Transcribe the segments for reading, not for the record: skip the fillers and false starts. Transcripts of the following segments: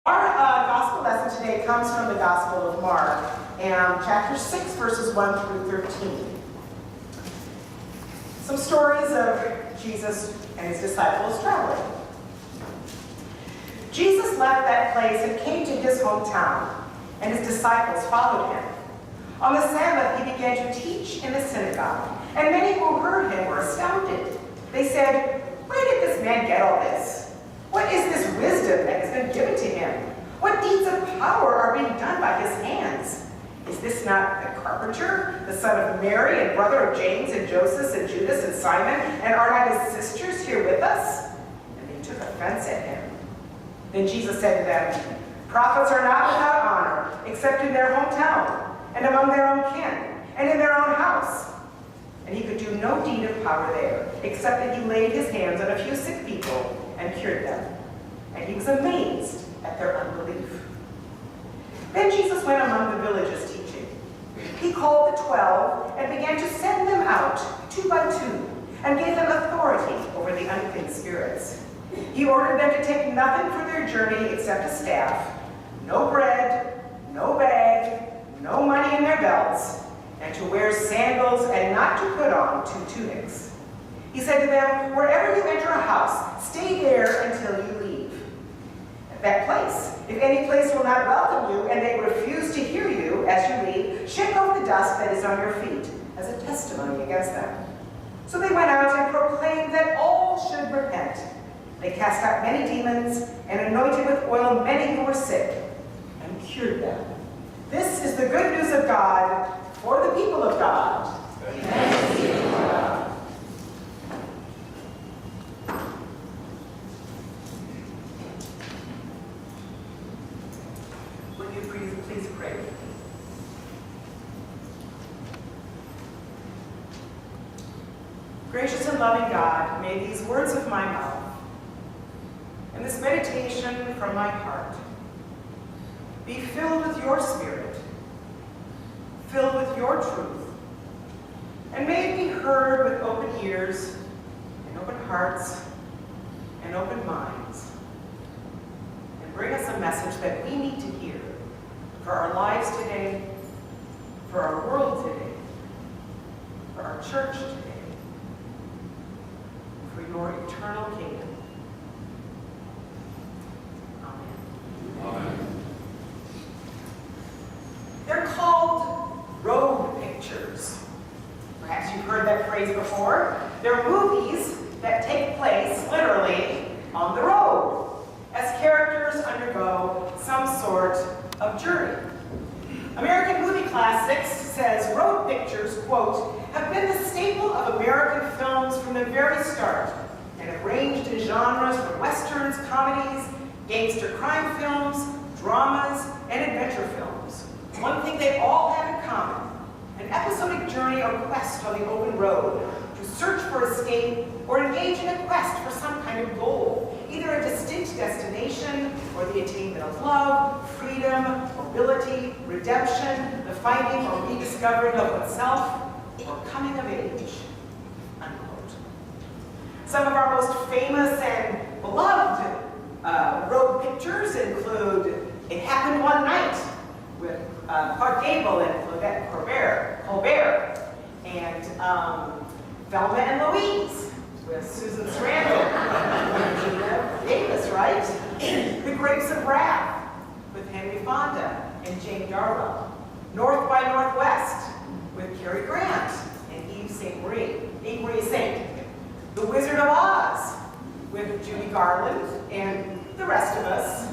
Our gospel lesson today comes from the Gospel of Mark, and chapter 6, verses 1 through 13. Some stories of Jesus and his disciples traveling. Jesus left that place and came to his hometown, and his disciples followed him. On the Sabbath, he began to teach in the synagogue, and many who heard him were astounded. They said, "Where did this man get all this? What is this wisdom that has been given to him? What deeds of power are being done by his hands? Is this not the carpenter, the son of Mary, and brother of James and Joseph and Judas and Simon? And are not his sisters here with us?" And they took offense at him. Then Jesus said to them, "Prophets are not without honor, except in their hometown, and among their own kin, and in their own house." And he could do no deed of power there, except that he laid his hands on a few sick people and cured them. And he was amazed at their unbelief. Then Jesus went among the villages teaching. He called the 12 and began to send them out 2 by 2, and gave them authority over the unclean spirits. He ordered them to take nothing for their journey except a staff, no bread, no bag, no money in their belts, and to wear sandals and not to put on 2 tunics. He said to them, "Wherever you enter a house, stay there until you leave. At that place, if any place will not welcome you and they refuse to hear you as you leave, shake off the dust that is on your feet as a testimony against them." So they went out and proclaimed that all should repent. They cast out many demons and anointed with oil many who were sick and cured them. This is the good news of God for the people of God. Thanks be to God. Would you please pray with me? Gracious and loving God, may these words of my mouth and this meditation from my heart be filled with your Spirit, filled with your truth, and may it be heard with open ears and open hearts and open minds, and bring us a message that we need to hear for our lives today, for our world today, for our church today, for your eternal kingdom. Amen. They're called road pictures. Perhaps you've heard that phrase before. They're movies that take place literally on the road as characters undergo some sort of journey. American Movie Classics says road pictures, quote, "have been the staple of American films from the very start and have ranged in genres from westerns, comedies, gangster crime films, dramas, and adventure films. One thing they all have in common, an episodic journey or quest on the open road to search for escape or engage in a quest for some kind of goal, either a distinct destination or the attainment of love, freedom, mobility, redemption, the finding or rediscovering of oneself, or coming of age," unquote. Some of our most famous and beloved road pictures include It Happened One Night with Clark Gable and Claudette Colbert, and Thelma and Louise with Susan Sarandon and Gina Davis, right? The Grapes of Wrath with Henry Fonda and Jane Darwell. North by Northwest with Cary Grant and Eve St. Saint. The Wizard of Oz with Judy Garland and the rest of us.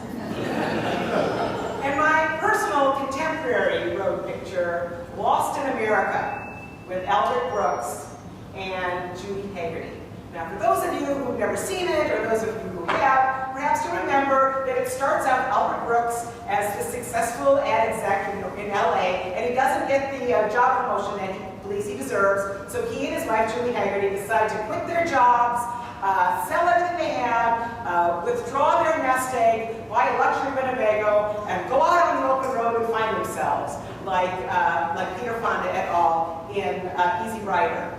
And my personal contemporary road picture, Lost in America, with Albert Brooks and Judy Haggerty. Now, for those of you who've never seen it, or those of you who have, perhaps you remember that it starts out Albert Brooks as the successful ad exec in LA, and he doesn't get the job promotion that he believes he deserves, so he and his wife, Judy Haggerty, decide to quit their jobs, sell everything they have, withdraw their nest egg, buy a luxury Winnebago, and go out on the open road and find themselves, like Peter Fonda et al. In Easy Rider.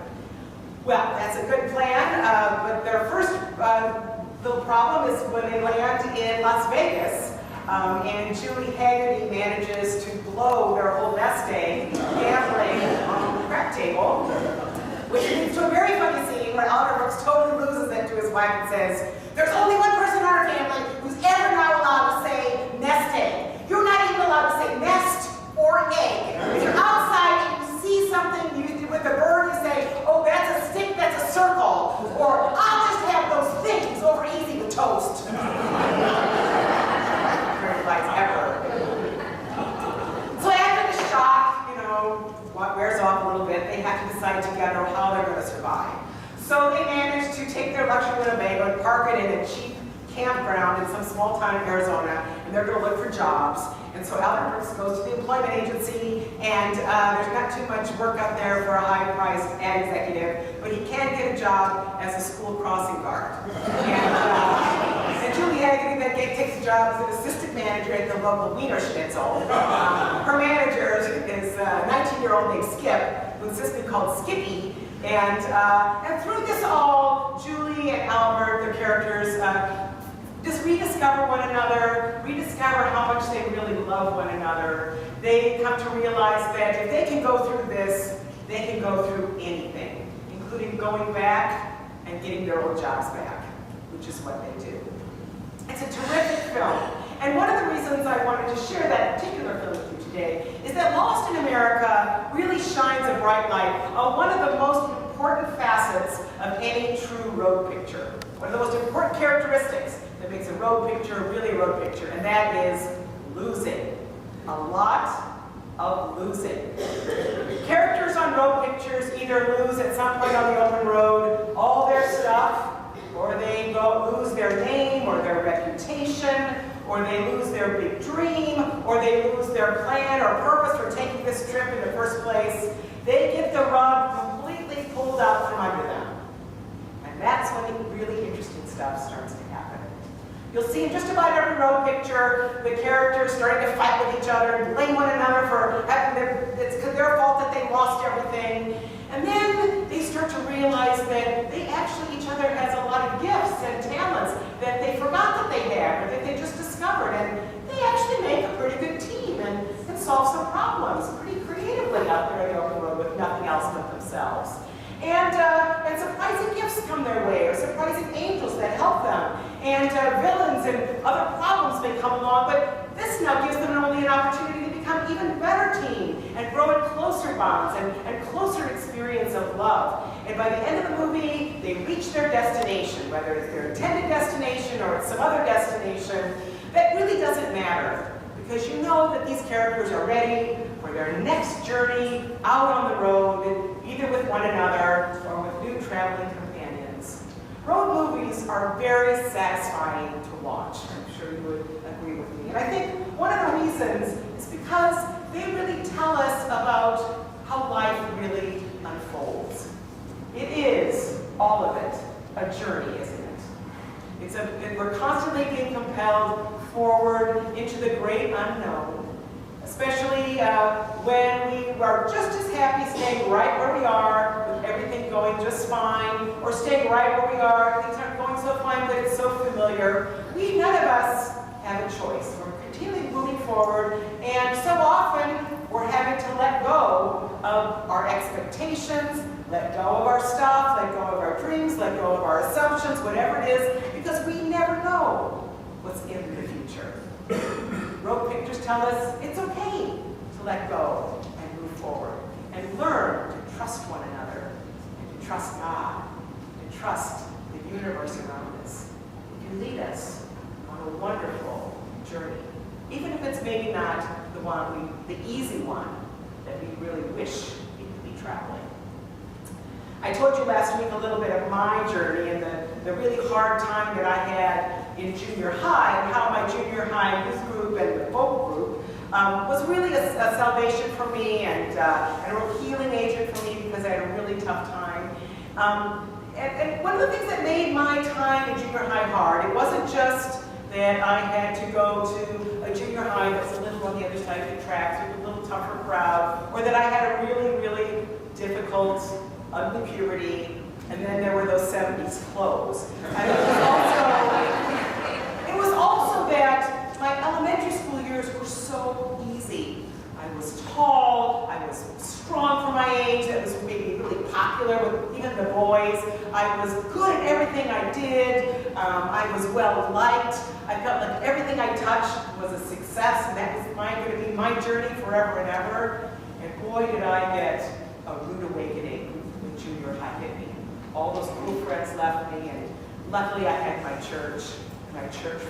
Well, that's a good plan, but their first little problem is when they land in Las Vegas, and Julie Haggerty manages to blow their whole nest egg gambling on the crack table, which leads to a very funny scene where Albert Brooks totally loses it to his wife and says, "There's only one person in our family who's ever not allowed to say nest egg. You're not even allowed to say nest or egg. If you're outside and you see something with a bird, you say, oh, that's a stick, that's a circle, or I'll just have those things over easy with toast." Ever. So after the shock, what wears off a little bit, they have to decide together how they're going to survive. So they manage to take their luxury Winnebago and park it in a cheap campground in some small town in Arizona, and they're going to look for jobs. And so Albert Brooks goes to the employment agency, and there's not too much work out there for a high-priced ad executive, but he can get a job as a school crossing guard. And Julie Haggerty then takes a job as an assistant manager at the local Wiener Schnitzel. Her manager is a 19-year-old named Skip, who insists to be called Skippy. And through this all, Julie and Albert, their characters, just rediscover one another, rediscover how much they really love one another. They come to realize that if they can go through this, they can go through anything, including going back and getting their old jobs back, which is what they do. It's a terrific film. And one of the reasons I wanted to share that particular film with you today is that Lost in America really shines a bright light on one of the most important facets of any true road picture. One of the most important characteristics that makes a road picture really a road picture, and that is losing. A lot of losing. Characters on road pictures either lose at some point on the open road all their stuff, or they lose their name or their reputation, or they lose their big dream, or they lose their plan or purpose for taking this trip in the first place. They get the rug completely pulled out from under them. And that's when the really interesting stuff starts to happen. You'll see in just about every road picture, the characters starting to fight with each other and blame one another for having it's their fault that they lost everything. And then they start to realize that they actually, each other has a lot of gifts and talents that they forgot that they had, or that they just discovered. And they actually make a pretty good team and can solve some problems pretty creatively out there in the open road with nothing else but themselves. And surprising gifts come their way, or surprising angels that help them. And villains and other problems may come along, but this now gives them not only an opportunity to become even better team and grow in closer bonds and closer experience of love. And by the end of the movie, they reach their destination, whether it's their intended destination or it's some other destination. That really doesn't matter, because you know that these characters are ready for their next journey out on the road, either with one another or with new traveling companions. Road movies are very satisfying to watch. I'm sure you would agree with me. And I think one of the reasons is because they really tell us about how life really unfolds. It is, all of it, a journey, isn't it? We're constantly being compelled forward into the great unknown, especially when we are just as happy staying right where we are, with everything going just fine, or staying right where we are, things aren't going so fine, but it's so familiar. None of us have a choice. We're continually moving forward, and so often we're having to let go of our expectations, let go of our stuff, let go of our dreams, let go of our assumptions, whatever it is, because we never know what's in the future. Road pictures tell us it's okay to let go and move forward and learn to trust one another and to trust God and trust the universe around us. It can lead us on a wonderful journey, even if it's maybe not the easy one that we really wish we could be traveling. I told you last week a little bit of my journey and the really hard time that I had in junior high, and how my junior high youth group and the folk group was really a salvation for me and a real healing agent for me, because I had a really tough time. And one of the things that made my time in junior high hard, it wasn't just that I had to go to a junior high that was a little on the other side of the tracks with a little tougher crowd, or that I had a really, really difficult, ugly puberty, and then there were those 70s clothes. And it was also that My elementary school years were so easy. I was tall, I was strong for my age, that was maybe really popular with even the boys. I was good at everything I did. I was well liked. I felt like everything I touched was a success, and that was going to be my journey forever and ever. And boy, did I get a rude awakening when junior high hit me. All those cool friends left me, and luckily I had my church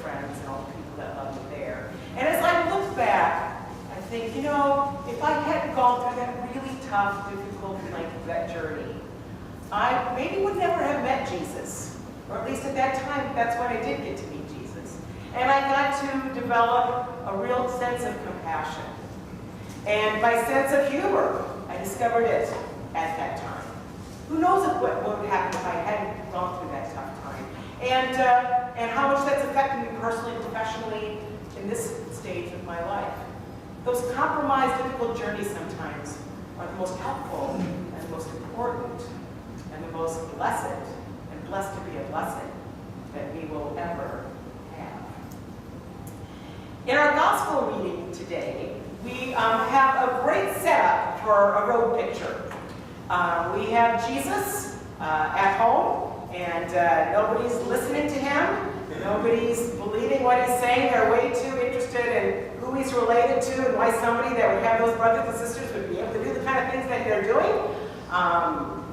friends, and all the people that loved me there. And as I look back, I think, you know, if I hadn't gone through that really tough, difficult, that journey, I maybe would never have met Jesus. Or at least at that time, that's when I did get to meet Jesus. And I got to develop a real sense of compassion. And my sense of humor, I discovered it at that time. Who knows what would happen if I hadn't gone through that tough time. And how much that's affected me personally and professionally in this stage of my life. Those compromised, difficult journeys sometimes are the most helpful and the most important and the most blessed, and blessed to be a blessing that we will ever have. In our gospel reading today, we have a great setup for a road picture. We have Jesus at home, and nobody's listening to him. Nobody's believing what he's saying. They're way too interested in who he's related to and why somebody that would have those brothers and sisters would be able to do the kind of things that they're doing.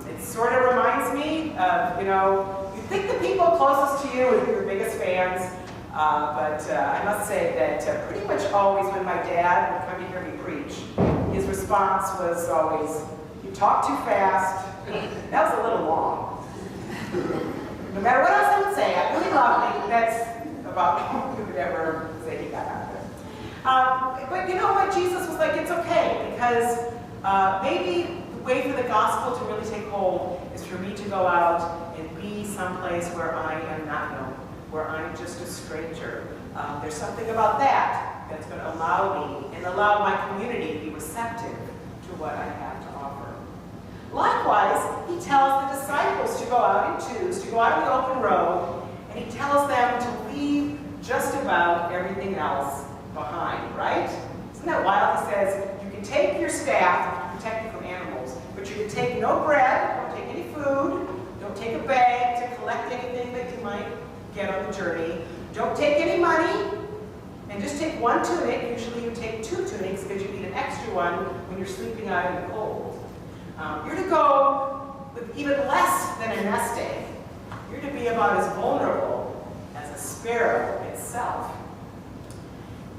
It sort of reminds me of, you know, you think the people closest to you are your biggest fans, but I must say that pretty much always when my dad would come to hear me preach, his response was always, "You talk too fast." That was a little long. No matter what else I would say, I really love me. That's about all he would ever say he got out of it. But you know what? Jesus was like, it's okay, because maybe the way for the gospel to really take hold is for me to go out and be someplace where I am not known, where I'm just a stranger. There's something about that that's going to allow me and allow my community to be receptive to what I have to offer. Likewise, he tells the disciples to go out in twos, to go out on the open road, and he tells them to leave just about everything else behind, right? Isn't that wild? He says, you can take your staff to protect you from animals, but you can take no bread, don't take any food, don't take a bag to collect anything that you might get on the journey, don't take any money, and just take one tunic. Usually you take 2 tunics because you need an extra one when you're sleeping out in the cold. You're to go with even less than a nest egg. You're to be about as vulnerable as a sparrow itself.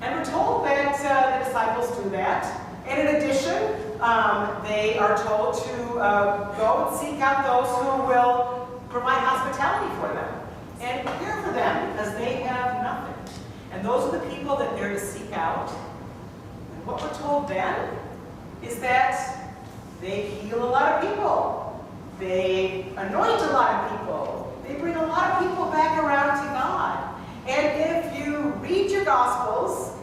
And we're told that the disciples do that. And in addition, they are told to go and seek out those who will provide hospitality for them and care for them because they have nothing. And those are the people that they're to seek out. And what we're told then is that they heal a lot of people. They anoint a lot of people. They bring a lot of people back around to God. And if you read your Gospels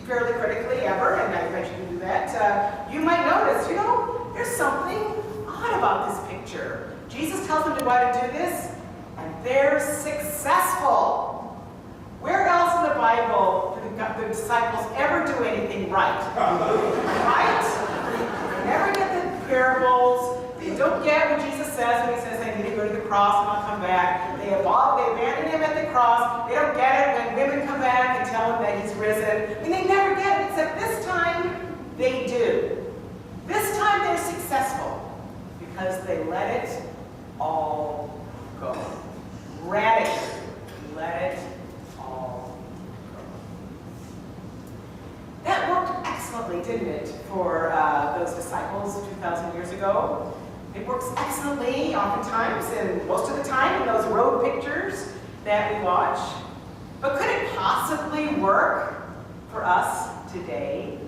fairly critically ever, and I bet you can do that, you might notice, you know, there's something odd about this picture. Jesus tells them to go out and do this, and they're successful. Where else in the Bible do the disciples ever do anything right? Right? They never get the parables. They don't get what Jesus says when he says, I need to go to the cross and I'll come back. They abandon him at the cross. They don't get it when women come back and tell him that he's risen. I mean, they never get it, except this time they do. This time they're successful because they let it all go. Radically let it all go. That worked excellently, didn't it, for those disciples 2,000 years ago? It works excellently, oftentimes, and most of the time, in those road pictures that we watch. But could it possibly work for us today?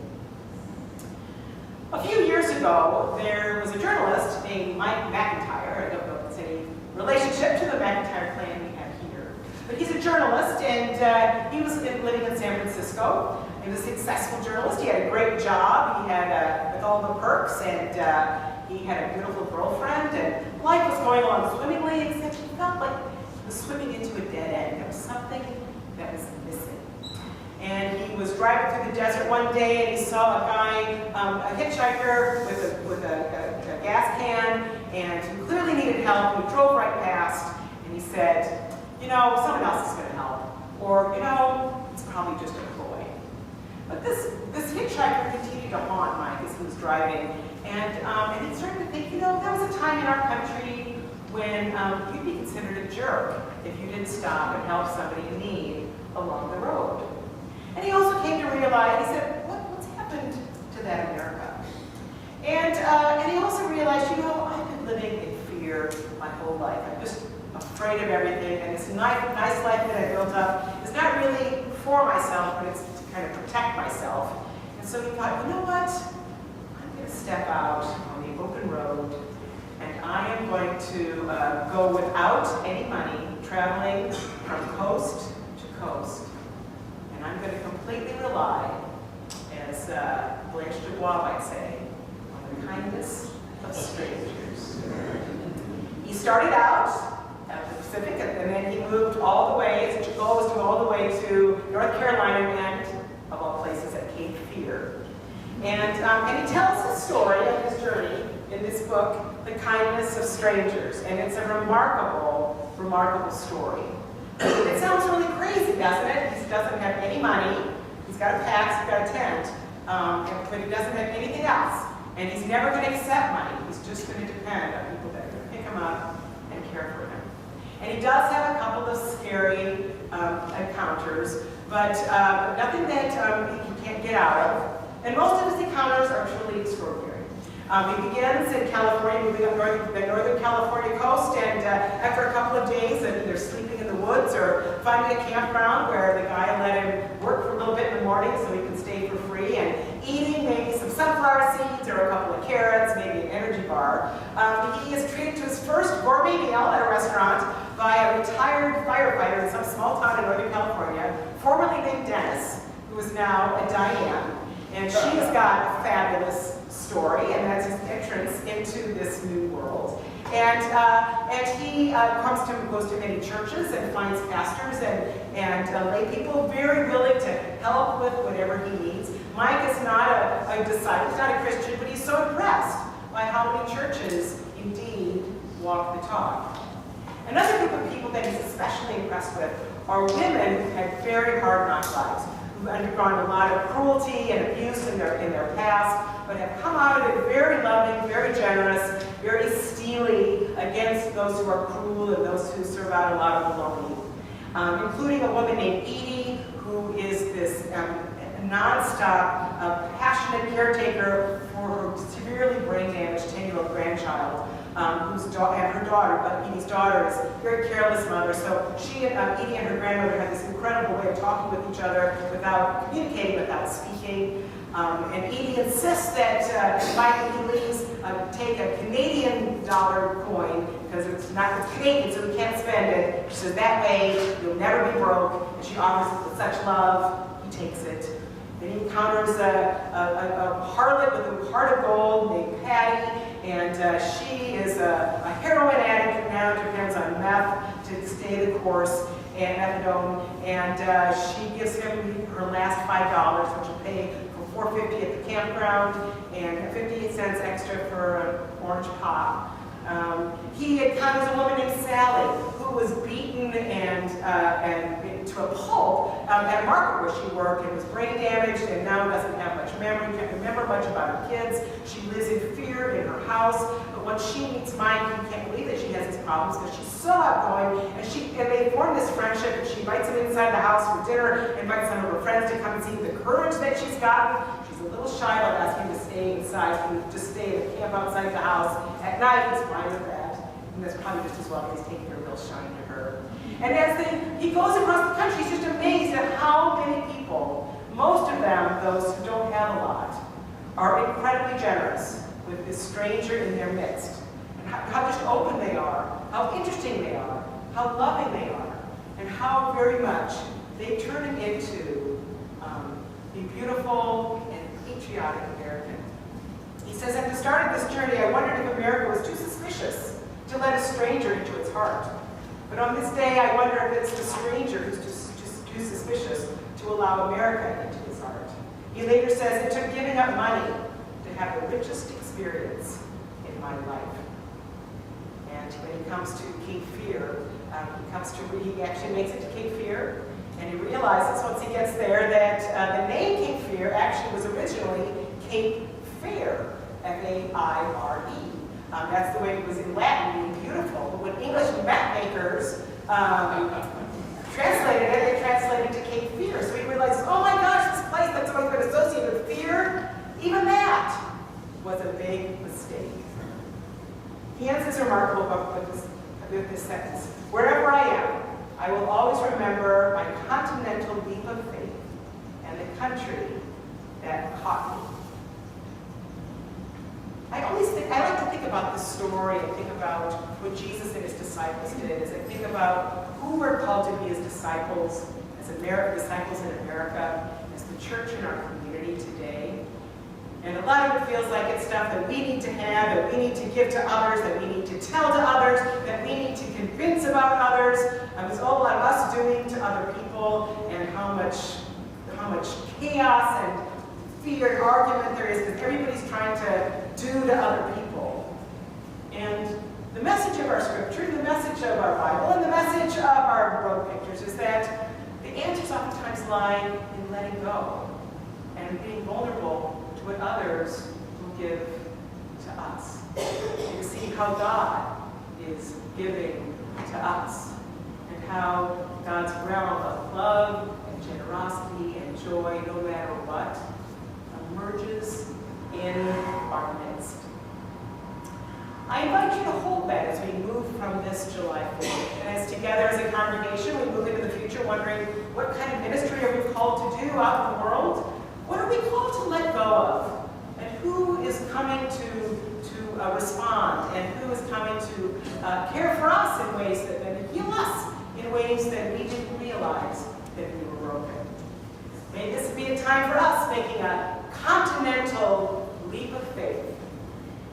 A few years ago, there was a journalist named Mike McIntyre. I don't know if it's any relationship to the McIntyre clan we have here. But he's a journalist, and he was living in San Francisco. He was a successful journalist. He had a great job. He had with all the perks, and he had a beautiful girlfriend, and life was going along swimmingly, except he felt like he was swimming into a dead end. There was something that was missing. And he was driving through the desert one day, and he saw a guy, a hitchhiker with a gas can, and he clearly needed help. He drove right past, and he said, you know, someone else is going to help. Or, you know, it's probably just a ploy. But this hitchhiker continued to haunt Mike as he was driving, and he started to think, you know, there was a time in our country when you'd be considered a jerk if you didn't stop and help somebody in need along the road. And he also came to realize, he said, what's happened to that America? And he also realized, you know, I've been living in fear my whole life. I'm just afraid of everything, and this nice life that I built up is not really for myself, but it's to kind of protect myself. And so he thought, you know what? I'm going to step out on the open road, and I am going to go without any money, traveling from coast to coast. And I'm going to completely rely, as Blanche Dubois might say, on the kindness of strangers. He started out at the Pacific, and then he moved all the way, his goal was to go all the way to North Carolina and, of all places, at Cape Fear. And he tells his story of his journey in this book, The Kindness of Strangers. And it's a remarkable, remarkable story. It sounds really crazy, doesn't it? He doesn't have any money. He's got a pack, he's got a tent, but he doesn't have anything else. And he's never going to accept money. He's just going to depend on people that are going to pick him up and care for him. And he does have a couple of scary encounters, but nothing that he can't get out of. And most of his encounters are truly extraordinary. He begins in California, moving up the northern California coast, and after a couple of days of either sleeping in the woods or finding a campground where the guy let him work for a little bit in the morning so he can stay for free, and eating maybe some sunflower seeds or a couple of carrots, maybe an energy bar, he is treated to his first gourmet meal at a restaurant by a retired firefighter in some small town in Northern California, formerly named Dennis, who is now a Diane. And she has got a fabulous story, and that's his entrance into this new world. And he goes to many churches and finds pastors and lay people very willing to help with whatever he needs. Mike is not a disciple, he's not a Christian, but he's so impressed by how many churches indeed walk the talk. Another group of people that he's especially impressed with are women who had very hard knock lives, who've undergone a lot of cruelty and abuse in their past, but have come out of it very loving, very generous, very steely against those who are cruel and those who serve out a lot of the lonely. Including a woman named Edie, who is this non-stop, passionate caretaker for her severely brain-damaged 10-year-old grandchild, and her daughter, Edie's daughter, is a very careless mother. So she and Edie and her grandmother have this incredible way of talking with each other without communicating, without speaking. And Edie insists that Mike leaves take a Canadian dollar coin, because it's Canadian, so he can't spend it. She says, that way you'll never be broke. And she offers it with such love. He takes it. Then he encounters a harlot with a heart of gold named Patty, and she is a heroin addict who now depends on meth to stay the course, and methadone, and she gives him her last $5, which will pay for $4.50 at the campground and 58 cents extra for an orange pop. He encounters a woman named Sally, who was beaten and to a pulp at a market where she worked and was brain damaged and now doesn't have much memory, can't remember much about her kids. She lives in fear in her house, but when she meets Mike, he can't believe that she has these problems because she's so outgoing, and they form this friendship, and she invites him inside the house for dinner, invites some of her friends to come and see the courage that she's gotten. She's a little shy about asking him to stay inside, and just stay at the camp outside the house. At night, he's fine with that, and that's probably just as well as taking a real shine to her. And as he goes across the country, he's just amazed at how many people, most of them, those who don't have a lot, are incredibly generous with this stranger in their midst. And how just open they are, how interesting they are, how loving they are, and how very much they turn him into a beautiful and patriotic American. He says, at the start of this journey, I wondered if America was too suspicious to let a stranger into its heart. But on this day, I wonder if it's the stranger who's just too suspicious to to allow America into his heart. He later says, "It took giving up money to have the richest experience in my life." And when he comes to Cape Fear, he actually makes it to Cape Fear, and he realizes once he gets there that the name Cape Fear actually was originally Cape Fair, F-A-I-R-E. That's the way it was in Latin, meaning beautiful. But when English map makers translated it, they translated it to Cape Fear. So he realizes, oh my gosh, this place that's always been associated with fear, even that was a big mistake. He ends his remarkable book with this sentence: "Wherever I am, I will always remember my continental leap of faith and the country that caught me." I like to think about this story and think about what Jesus and his disciples did as I think about who we're called to be as disciples, disciples in America, as the church in our community today. And a lot of it feels like it's stuff that we need to have, that we need to give to others, that we need to tell to others, that we need to convince about others. It's all about us doing to other people, and how much chaos and fear and argument there is because everybody's trying to do to other people. And the message of our scripture, the message of our Bible, and the message of our road pictures is that the answers oftentimes lie in letting go and being vulnerable to what others will give to us. And to see how God is giving to us, and how God's realm of love and generosity and joy, no matter what, emerges in our midst. I invite you to hold that as we move from this July 4th. And as together as a congregation, we move into the future wondering, what kind of ministry are we called to do out in the world? What are we called to let go of? And who is coming to respond? And who is coming to care for us in ways that heal us in ways that we didn't realize that we were broken? May this be a time for us making a continental leap of faith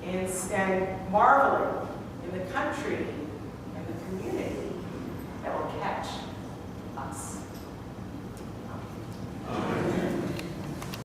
and marveling in the country